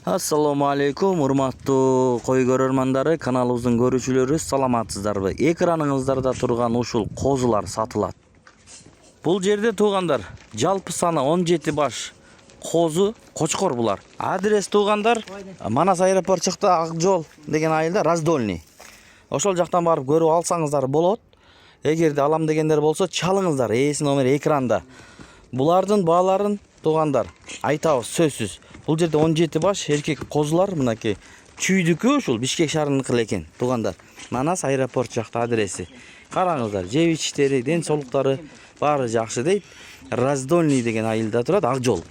Assalamu alaikum, урматтуу кой көрөрмандары, каналыбыздын көрүүчүлөрү, саламатсыздарбы? Экраныңыздарда турган ушул козулар сатылат. Бул жерде туугандар, жалпы саны 17 баш козу, кочкор булар. Адрес туугандар, Манас аэропорт жакта Ак жол деген айылда Раздольный. Ошол жактан барып көрүп алсаңыздар болот. Эгерде алам дегендер болсо, чалыңыздар, ээси номер экранда. Булардын бааларын туугандар айтабыз сөзсүз. Бул жерде 17 баш эркек козулар, мынакей чүйдүкү ушул Бишкек шаарыныкы экен туугандар. Манас аэропорт жакта адреси. Караңыздар, жеп ичиштери, ден соолуктары баары жакшы дейт. Раздольный деген айылда турат, Ак жол.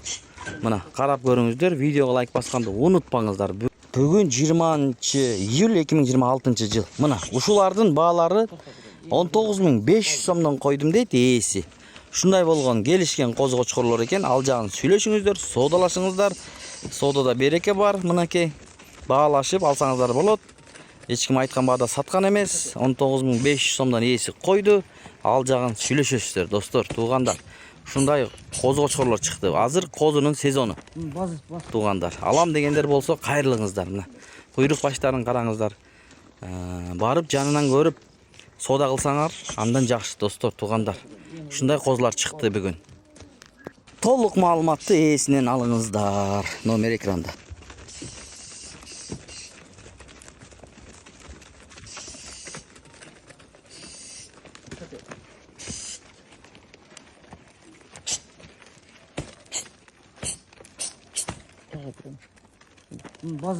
Мына карап көрүңүздөр, видеого лайк басканды унутпаңыздар. Бүгүн 20-июль 2026 жыл. Мына ушулардын баалары 19500 сомдон койдум дейт ээси. Шундай болгон келишкен козу кочкорлор экен. Ал жагын сүйлөшүңүздөр, соодалашыңыздар. Соодада береке бар, мынакей баалашып алсаңыздар болот. Эч ким айткан баада саткан эмес. 19500 сомдон ээси койду. Ал жагын сүйлөшөсүздөр, достор, туугандар. Ушундай козу кочкорлор чыкты. Азыр козунун сезону. Туугандар, алам дегендер болсо кайрылыңыздар. Мына куйрук баштарын караңыздар. Барып жанынан көрүп соода кылсаңар, андан жакшы, достор, туугандар. Ушундай козулар чыкты бүгүн. Толук маалыматты ээсинен алыңыздар. Номер экранда. Bas.